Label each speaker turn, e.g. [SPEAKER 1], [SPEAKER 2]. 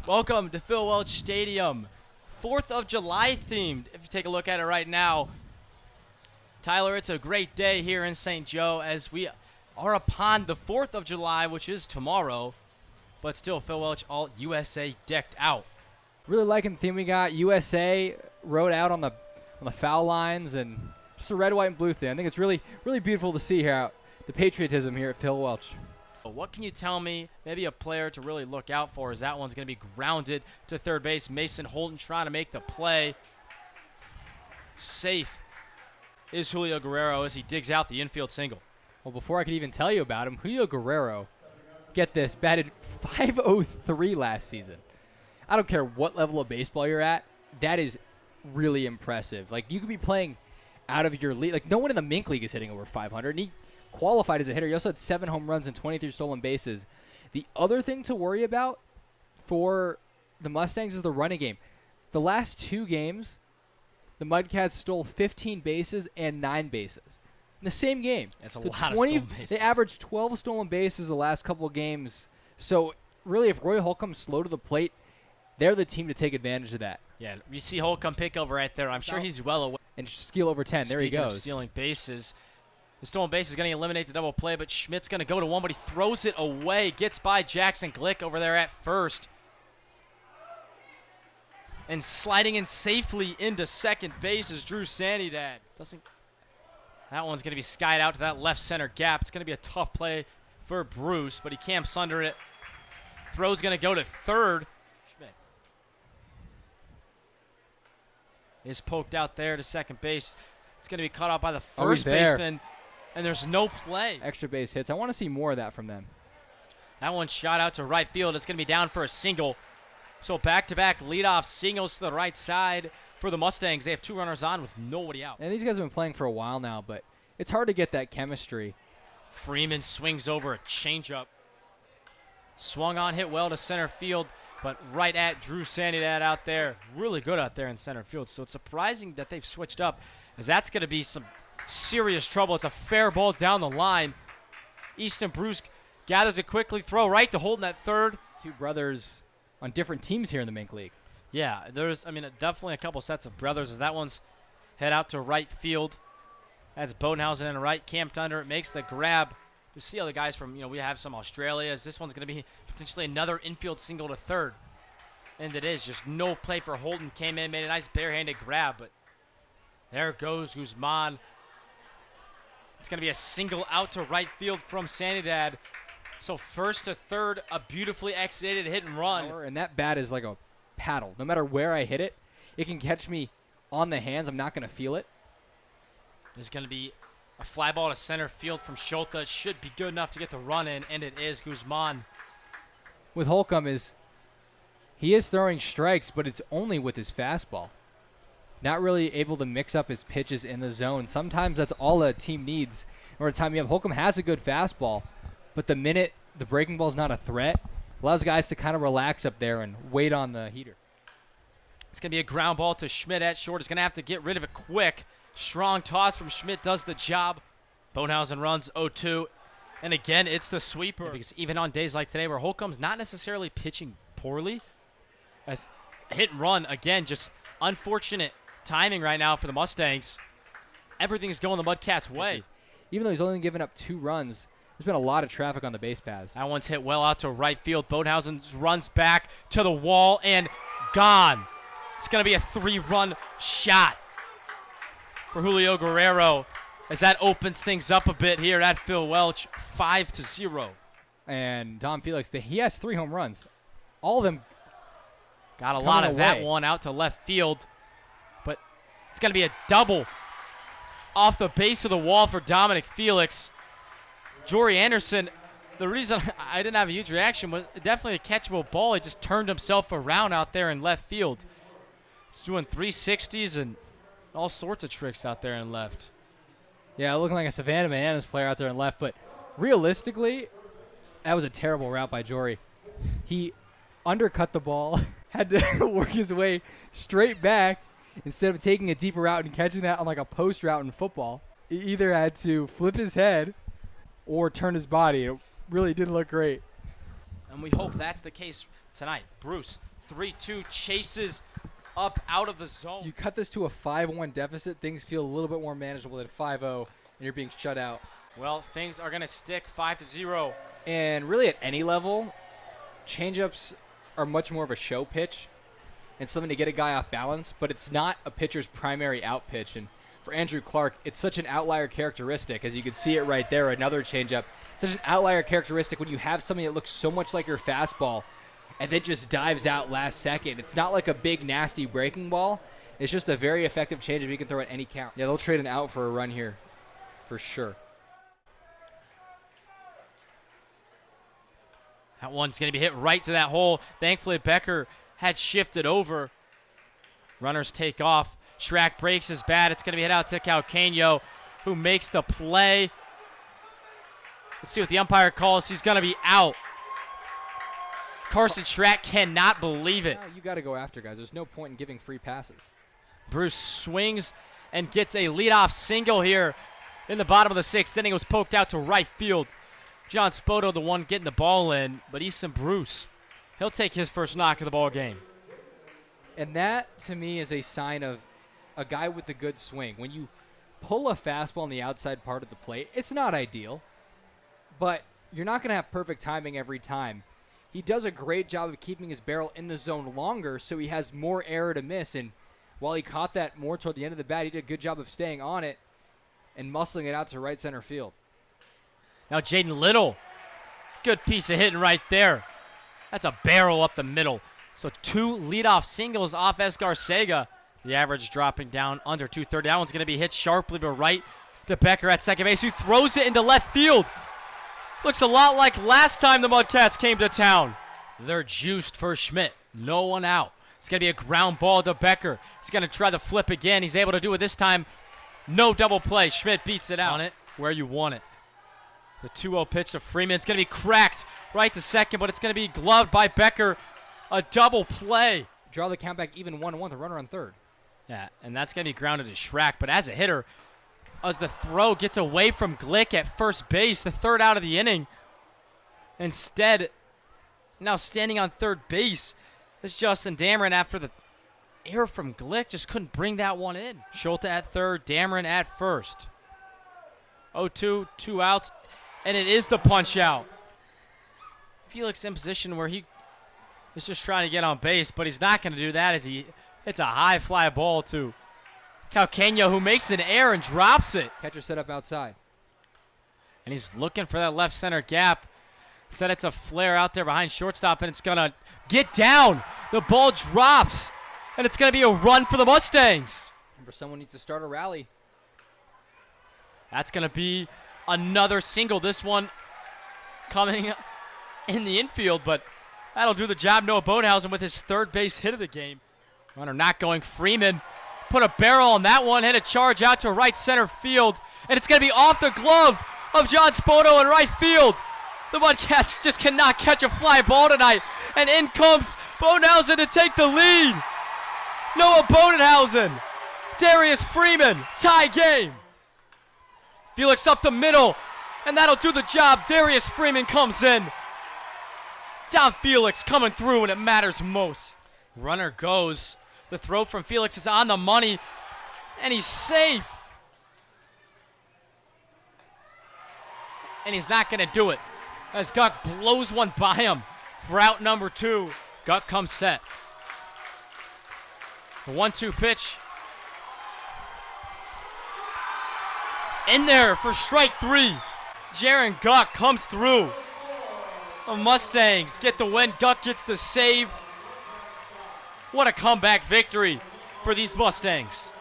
[SPEAKER 1] Welcome to Phil Welch Stadium. 4th of July themed, if you take a look at it right now. Tyler, it's a great day here in St. Joe as we are upon the 4th of July, which is tomorrow. But still, Phil Welch all USA decked out.
[SPEAKER 2] Really liking the theme we got. USA wrote out on the foul lines and just a red, white, and blue thing. I think it's really beautiful to see here the patriotism here at Phil Welch.
[SPEAKER 1] What can you tell me, maybe a player to really look out for, as that one's going to be grounded to third base. Mason Holton trying to make the play. Safe is Julio Guerrero as he digs out the infield single.
[SPEAKER 2] Well, before I could even tell you about him, Julio Guerrero, get this, batted .503 last season. I don't care what level of baseball you're at. That is really impressive. Like, you could be playing out of your league. Like, no one in the Mink League is hitting over 500, and he qualified as a hitter. He also had 7 home runs and 23 stolen bases. The other thing to worry about for the Mustangs is the running game. The last 2 games, the Mudcats stole 15 bases and 9 bases in the same game.
[SPEAKER 1] That's a lot of stolen bases.
[SPEAKER 2] They averaged 12 stolen bases the last couple of games. So, really, if Roy Holcomb's slow to the plate, they're the team to take advantage of that.
[SPEAKER 1] Yeah, you see Holcomb pick over right there. I'm sure he's well aware.
[SPEAKER 2] And steal over 10. There he
[SPEAKER 1] Speaking of
[SPEAKER 2] goes.
[SPEAKER 1] stealing bases. The stolen base is going to eliminate the double play, but Schmidt's going to go to one, but he throws it away. Gets by Jackson Glick over there at first. And sliding in safely into second base is Drew Sanidad. That one's going to be skied out to that left center gap. It's going to be a tough play for Bruce, but he camps under it. Throw's going to go to third. Schmidt is poked out there to second base. It's going to be cut off by the first baseman. And there's no play.
[SPEAKER 2] Extra base hits. I want to see more of that from them.
[SPEAKER 1] That one's shot out to right field. It's going to be down for a single. So back-to-back leadoff singles to the right side for the Mustangs. They have 2 runners on with nobody out.
[SPEAKER 2] And these guys have been playing for a while now, but it's hard to get that chemistry.
[SPEAKER 1] Freeman swings over a changeup. Swung on, hit well to center field, but right at Drew Sanidad out there. Really good out there in center field. So it's surprising that they've switched up, as that's going to be some serious trouble. It's a fair ball down the line. Easton Bruce gathers it quickly, throw right to Holton at third.
[SPEAKER 2] 2 brothers on different teams here in the Mink League.
[SPEAKER 1] Yeah, there's, definitely a couple sets of brothers. As that one's head out to right field. That's Bodenhausen in right, camped under it, makes the grab. You see other guys from, we have some Australias. This one's going to be potentially another infield single to third. And it is just no play for Holton. Came in, made a nice barehanded grab, but there goes Guzman. It's going to be a single out to right field from Sanidad. So first to third, a beautifully executed hit and run.
[SPEAKER 2] And that bat is like a paddle. No matter where I hit it, it can catch me on the hands. I'm not going to feel it.
[SPEAKER 1] There's going to be a fly ball to center field from Chillicothe. It should be good enough to get the run in, and it is. Guzman.
[SPEAKER 2] With Holcomb he is throwing strikes, but it's only with his fastball. Not really able to mix up his pitches in the zone. Sometimes that's all a team needs in order to time you up. Holcomb has a good fastball, but the minute the breaking ball is not a threat, allows guys to kind of relax up there and wait on the heater.
[SPEAKER 1] It's going to be a ground ball to Schmidt at short. He's going to have to get rid of it quick. Strong toss from Schmidt does the job. Bodenhausen runs 0-2. And again, it's the sweeper. Because even on days like today where Holcomb's not necessarily pitching poorly, as hit and run, again, just unfortunate timing right now for the Mustangs. Everything's going the Mudcats' way.
[SPEAKER 2] Even though he's only given up 2 runs, there's been a lot of traffic on the base paths.
[SPEAKER 1] That one's hit well out to right field. Bodenhausen runs back to the wall and gone. It's going to be a 3-run shot for Julio Guerrero as that opens things up a bit here at Phil Welch, 5-0.
[SPEAKER 2] And Dom Felix, he has 3 home runs. All of them
[SPEAKER 1] got a lot of that one out to left field. But it's going to be a double off the base of the wall for Dominic Felix. Jory Anderson, the reason I didn't have a huge reaction was definitely a catchable ball. He just turned himself around out there in left field. He's doing 360s and all sorts of tricks out there in left.
[SPEAKER 2] Yeah, looking like a Savannah Bananas player out there in left, but realistically, that was a terrible route by Jory. He undercut the ball, had to work his way straight back instead of taking a deeper route and catching that on like a post route in football. He either had to flip his head or turn his body. It really didn't look great.
[SPEAKER 1] And we hope that's the case tonight. Bruce 3-2 chases up out of the zone.
[SPEAKER 2] You cut this to a 5-1 deficit, things feel a little bit more manageable than 5-0, and you're being shut out.
[SPEAKER 1] Well, things are going to stick 5-0.
[SPEAKER 2] And really at any level, changeups are much more of a show pitch and something to get a guy off balance, but it's not a pitcher's primary out pitch. And for Andrew Clark, it's such an outlier characteristic, as you can see it right there, another changeup. Such an outlier characteristic when you have something that looks so much like your fastball and then just dives out last second. It's not like a big, nasty breaking ball. It's just a very effective changeup you can throw at any count. Yeah, they'll trade an out for a run here, for sure.
[SPEAKER 1] That one's going to be hit right to that hole. Thankfully, Becker had shifted over. Runners take off. Schrack breaks his bat. It's going to be hit out to Calcaño, who makes the play. Let's see what the umpire calls. He's going to be out. Carson Schrack cannot believe it.
[SPEAKER 2] You got to go after guys. There's no point in giving free passes.
[SPEAKER 1] Bruce swings and gets a leadoff single here in the bottom of the 6th inning. It was poked out to right field. John Spoto, the one getting the ball in, but Easton Bruce, he'll take his first knock of the ball game.
[SPEAKER 2] And that, to me, is a sign of a guy with a good swing. When you pull a fastball on the outside part of the plate, it's not ideal, but you're not going to have perfect timing every time. He does a great job of keeping his barrel in the zone longer, so he has more error to miss. And while he caught that more toward the end of the bat, he did a good job of staying on it and muscling it out to right center field.
[SPEAKER 1] Now Jaden Little, good piece of hitting right there. That's a barrel up the middle. So 2 leadoff singles off Escarcega. The average dropping down under 230. That one's going to be hit sharply to right to Becker at second base, who throws it into left field. Looks a lot like last time the Mudcats came to town. They're juiced for Schmidt. No one out. It's going to be a ground ball to Becker. He's going to try the flip again. He's able to do it this time. No double play. Schmidt beats it out. On it where you want it. The 2-0 pitch to Freeman. It's going to be cracked right to second, but it's going to be gloved by Becker. A double play.
[SPEAKER 2] Draw the count back even 1-1, the runner on third.
[SPEAKER 1] Yeah, and that's going to be grounded to Schrack. But as a hitter, as the throw gets away from Glick at first base, the third out of the inning, instead, now standing on third base is Justin Dameron after the error from Glick. Just couldn't bring that one in. Schulte at third, Dameron at first. 0-2, 2 outs. And it is the punch out. Felix in position where he is just trying to get on base, but he's not going to do that as he hits a high fly ball to Calcaño, who makes an error and drops it.
[SPEAKER 2] Catcher set up outside.
[SPEAKER 1] And he's looking for that left center gap. Instead, it's a flare out there behind shortstop, and it's going to get down. The ball drops, and it's going to be a run for the Mustangs.
[SPEAKER 2] Remember, someone needs to start a rally.
[SPEAKER 1] That's going to be another single. This one coming in the infield, but that'll do the job. Noah Bonehausen with his third base hit of the game. Runner not going. Freeman put a barrel on that one, hit a charge out to right center field, and it's going to be off the glove of John Spoto in right field. The Mudcats just cannot catch a fly ball tonight, and in comes Bonehausen to take the lead. Noah Bonehausen, Darius Freeman, tie game. Felix up the middle, and that'll do the job. Darius Freeman comes in. Don Felix coming through when it matters most. Runner goes. The throw from Felix is on the money, and he's safe. And he's not going to do it, as Guck blows one by him for out number 2. Guck comes set. The 1-2 pitch. In there for strike 3. Jaron Guck comes through. The Mustangs get the win. Guck gets the save. What a comeback victory for these Mustangs.